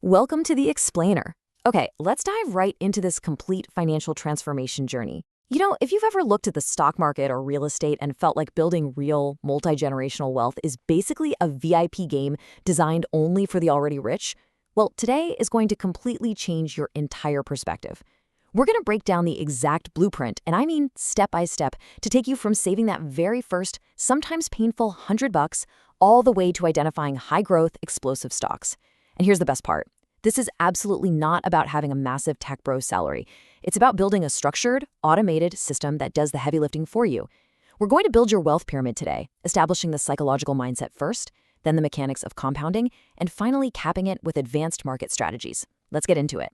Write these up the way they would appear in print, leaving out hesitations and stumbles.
Welcome to the Explainer. Okay, let's dive right into this complete financial transformation journey. If you've ever looked at the stock market or real estate and felt like building real, multi-generational wealth is basically a VIP game designed only for the already rich, well, today is going to completely change your entire perspective. We're going to break down the exact blueprint, and I mean step by step, to take you from saving that very first, sometimes painful $100 all the way to identifying high-growth, explosive stocks. And here's the best part. This is absolutely not about having a massive tech bro salary. It's about building a structured, automated system that does the heavy lifting for you. We're going to build your wealth pyramid today, establishing the psychological mindset first, then the mechanics of compounding, and finally capping it with advanced market strategies. Let's get into it.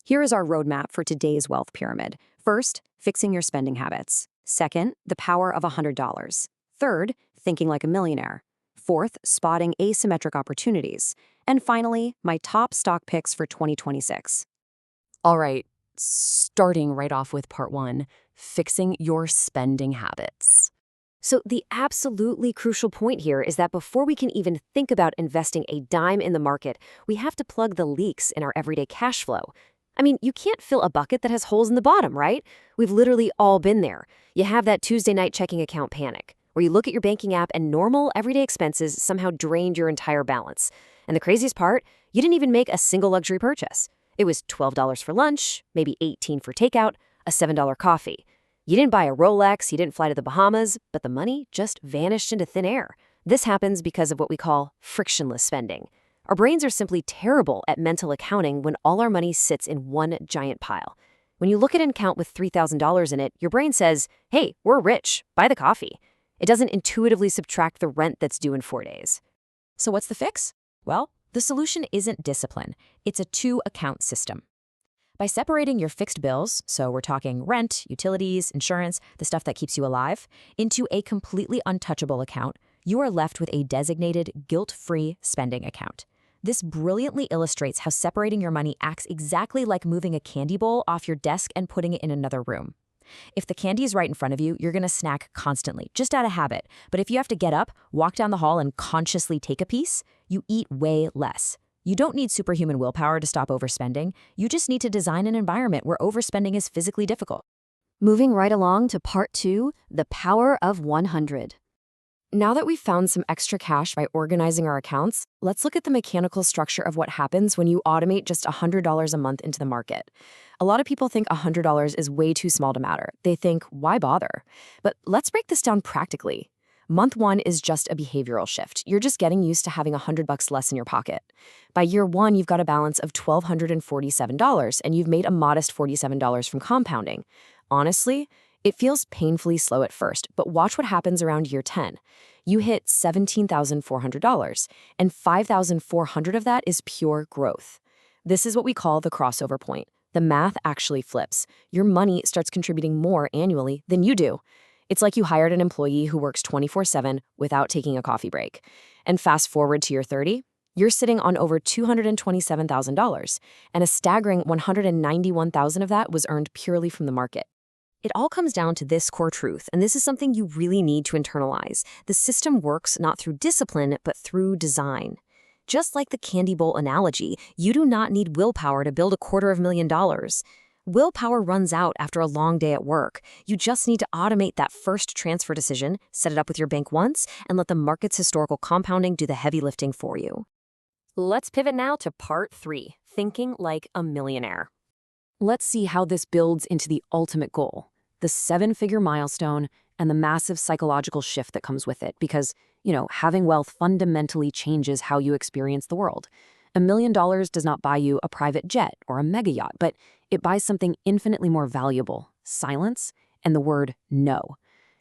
Here is our roadmap for today's wealth pyramid. First, fixing your spending habits. Second, the power of $100. Third, thinking like a millionaire. Fourth, spotting asymmetric opportunities. And finally, my top stock picks for 2026. All right, starting right off with part one, fixing your spending habits. So the absolutely crucial point here is that before we can even think about investing a dime in the market, we have to plug the leaks in our everyday cash flow. I mean, you can't fill a bucket that has holes in the bottom, right? We've literally all been there. You have that Tuesday night checking account panic, where you look at your banking app and normal, everyday expenses somehow drained your entire balance. And the craziest part, you didn't even make a single luxury purchase. It was $12 for lunch, maybe $18 for takeout, a $7 coffee. You didn't buy a Rolex, you didn't fly to the Bahamas, but the money just vanished into thin air. This happens because of what we call frictionless spending. Our brains are simply terrible at mental accounting when all our money sits in one giant pile. When you look at an account with $3,000 in it, your brain says, hey, we're rich, buy the coffee. It doesn't intuitively subtract the rent that's due in 4 days. So what's the fix? Well, the solution isn't discipline. It's a two-account system. By separating your fixed bills, so we're talking rent, utilities, insurance, the stuff that keeps you alive, into a completely untouchable account, you are left with a designated guilt-free spending account. This brilliantly illustrates how separating your money acts exactly like moving a candy bowl off your desk and putting it in another room. If the candy is right in front of you, you're going to snack constantly, just out of habit. But if you have to get up, walk down the hall, and consciously take a piece, you eat way less. You don't need superhuman willpower to stop overspending. You just need to design an environment where overspending is physically difficult. Moving right along to part two, the power of 100. Now that we've found some extra cash by organizing our accounts, let's look at the mechanical structure of what happens when you automate just $100 a month into the market. A lot of people think $100 is way too small to matter. They think, why bother? But let's break this down practically. Month one is just a behavioral shift. You're just getting used to having $100 less in your pocket. By year one, you've got a balance of $1,247, and you've made a modest $47 from compounding. Honestly, it feels painfully slow at first, but watch what happens around year 10. You hit $17,400, and $5,400 of that is pure growth. This is what we call the crossover point. The math actually flips. Your money starts contributing more annually than you do. It's like you hired an employee who works 24/7 without taking a coffee break. And fast forward to year 30, you're sitting on over $227,000, and a staggering $191,000 of that was earned purely from the market. It all comes down to this core truth, and this is something you really need to internalize. The system works not through discipline, but through design. Just like the candy bowl analogy, you do not need willpower to build $250,000. Willpower runs out after a long day at work. You just need to automate that first transfer decision, set it up with your bank once, and let the market's historical compounding do the heavy lifting for you. Let's pivot now to part three, thinking like a millionaire. Let's see how this builds into the ultimate goal, the 7-figure milestone and the massive psychological shift that comes with it. Because, having wealth fundamentally changes how you experience the world. $1 million does not buy you a private jet or a mega yacht, but it buys something infinitely more valuable, silence and the word no.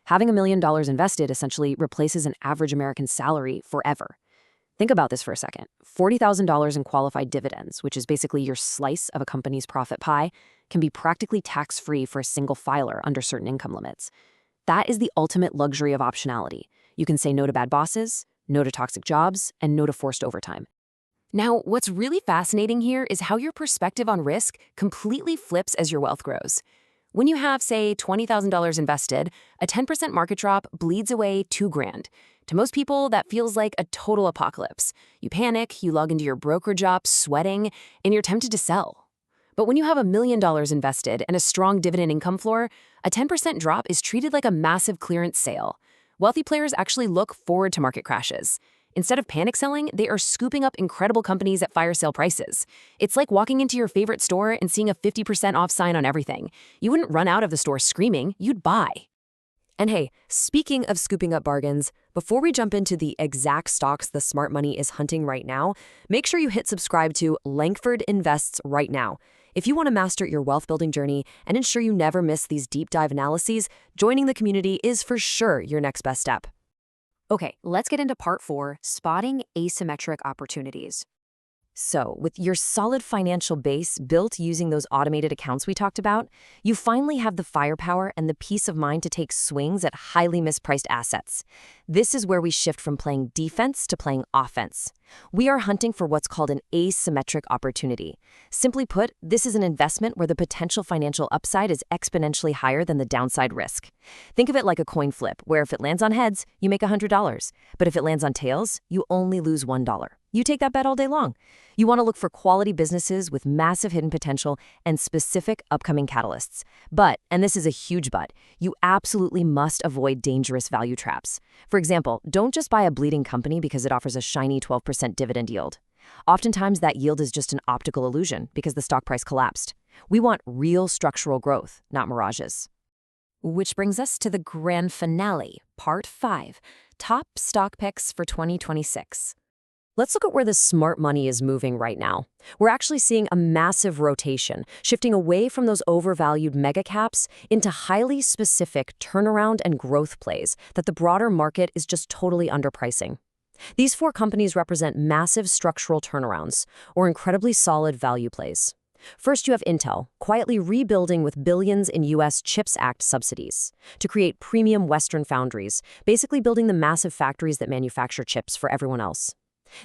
Having $1 million invested essentially replaces an average American salary forever. Think about this for a second. $40,000 in qualified dividends, which is basically your slice of a company's profit pie, can be practically tax-free for a single filer under certain income limits. That is the ultimate luxury of optionality. You can say no to bad bosses, no to toxic jobs, and no to forced overtime. Now, what's really fascinating here is how your perspective on risk completely flips as your wealth grows. When you have, say, $20,000 invested, a 10% market drop bleeds away $2,000. To most people, that feels like a total apocalypse. You panic, you log into your brokerage app, sweating, and you're tempted to sell. But when you have $1 million invested and a strong dividend income floor, a 10% drop is treated like a massive clearance sale. Wealthy players actually look forward to market crashes. Instead of panic selling, they are scooping up incredible companies at fire sale prices. It's like walking into your favorite store and seeing a 50% off sign on everything. You wouldn't run out of the store screaming, you'd buy. And hey, speaking of scooping up bargains, before we jump into the exact stocks the smart money is hunting right now, make sure you hit subscribe to Langford Invests right now. If you want to master your wealth building journey and ensure you never miss these deep dive analyses, joining the community is for sure your next best step. Okay, let's get into part 4, spotting asymmetric opportunities. So, with your solid financial base built using those automated accounts we talked about, you finally have the firepower and the peace of mind to take swings at highly mispriced assets. This is where we shift from playing defense to playing offense. We are hunting for what's called an asymmetric opportunity. Simply put, this is an investment where the potential financial upside is exponentially higher than the downside risk. Think of it like a coin flip, where if it lands on heads, you make $100, but if it lands on tails, you only lose $1. You take that bet all day long. You want to look for quality businesses with massive hidden potential and specific upcoming catalysts. But, and this is a huge but, you absolutely must avoid dangerous value traps. For example, don't just buy a bleeding company because it offers a shiny 12% dividend yield. Oftentimes, that yield is just an optical illusion because the stock price collapsed. We want real structural growth, not mirages. Which brings us to the grand finale, part 5, top stock picks for 2026. Let's look at where the smart money is moving right now. We're actually seeing a massive rotation, shifting away from those overvalued mega caps into highly specific turnaround and growth plays that the broader market is just totally underpricing. These 4 companies represent massive structural turnarounds, or incredibly solid value plays. First, you have Intel, quietly rebuilding with billions in U.S. CHIPS Act subsidies to create premium Western foundries, basically building the massive factories that manufacture chips for everyone else.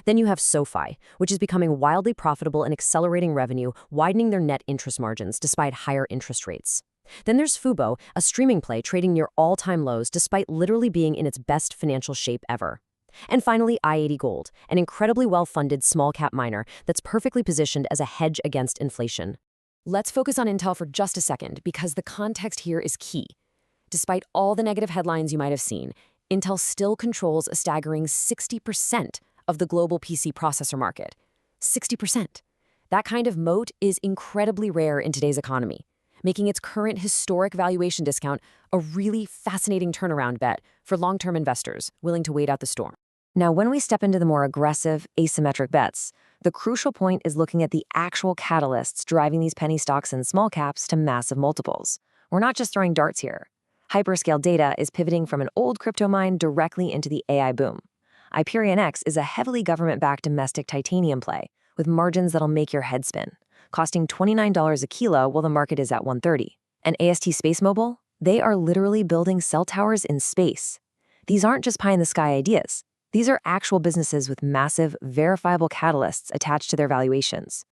Then you have SoFi, which is becoming wildly profitable and accelerating revenue, widening their net interest margins despite higher interest rates. Then there's Fubo, a streaming play trading near all-time lows despite literally being in its best financial shape ever. And finally, i-80 Gold, an incredibly well-funded small-cap miner that's perfectly positioned as a hedge against inflation. Let's focus on Intel for just a second because the context here is key. Despite all the negative headlines you might have seen, Intel still controls a staggering 60% of the global PC processor market. 60%. That kind of moat is incredibly rare in today's economy, making its current historic valuation discount a really fascinating turnaround bet for long-term investors willing to wait out the storm. Now, when we step into the more aggressive, asymmetric bets, the crucial point is looking at the actual catalysts driving these penny stocks and small caps to massive multiples. We're not just throwing darts here. Hyperscale Data is pivoting from an old crypto mine directly into the AI boom. Hyperion X is a heavily government-backed domestic titanium play with margins that'll make your head spin, costing $29 a kilo while the market is at $130. And AST Space Mobile? They are literally building cell towers in space. These aren't just pie-in-the-sky ideas. These are actual businesses with massive, verifiable catalysts attached to their valuations.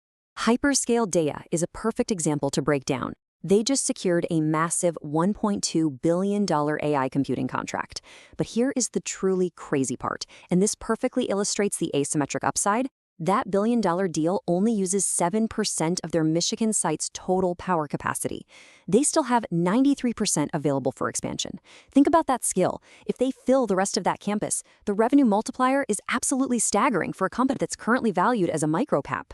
Hyperscale Data is a perfect example to break down. They just secured a massive $1.2 billion AI computing contract. But here is the truly crazy part, and this perfectly illustrates the asymmetric upside. That billion-dollar deal only uses 7% of their Michigan site's total power capacity. They still have 93% available for expansion. Think about that skill. If they fill the rest of that campus, the revenue multiplier is absolutely staggering for a company that's currently valued as a microcap.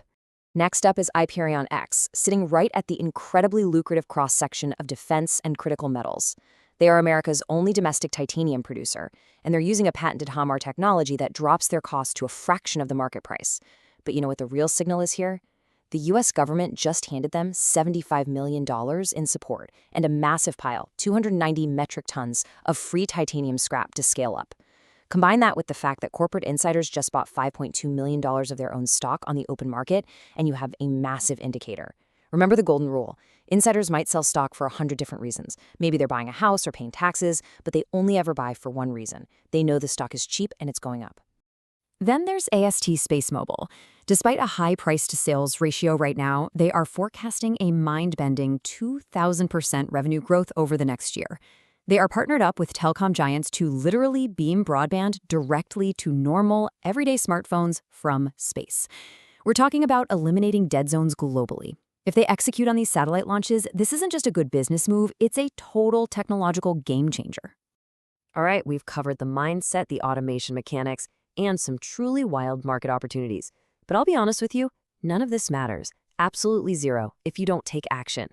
Next up is Hyperion X, sitting right at the incredibly lucrative cross-section of defense and critical metals. They are America's only domestic titanium producer, and they're using a patented Hamar technology that drops their cost to a fraction of the market price. But you know what the real signal is here? The U.S. government just handed them $75 million in support and a massive pile, 290 metric tons of free titanium scrap to scale up. Combine that with the fact that corporate insiders just bought $5.2 million of their own stock on the open market, and you have a massive indicator. Remember the golden rule. Insiders might sell stock for 100 different reasons. Maybe they're buying a house or paying taxes, but they only ever buy for one reason. They know the stock is cheap and it's going up. Then there's AST Space Mobile. Despite a high price-to-sales ratio right now, they are forecasting a mind-bending 2,000% revenue growth over the next year. They are partnered up with telecom giants to literally beam broadband directly to normal, everyday smartphones from space. We're talking about eliminating dead zones globally. If they execute on these satellite launches, this isn't just a good business move, it's a total technological game changer. All right, we've covered the mindset, the automation mechanics, and some truly wild market opportunities. But I'll be honest with you, none of this matters. Absolutely zero if you don't take action.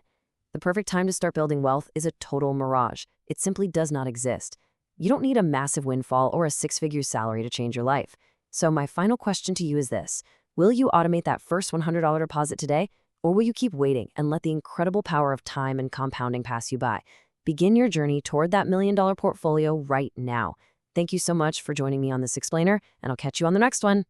The perfect time to start building wealth is a total mirage. It simply does not exist. You don't need a massive windfall or a six-figure salary to change your life. So my final question to you is this. Will you automate that first $100 deposit today, or will you keep waiting and let the incredible power of time and compounding pass you by? Begin your journey toward that $1 million portfolio right now. Thank you so much for joining me on this explainer, and I'll catch you on the next one.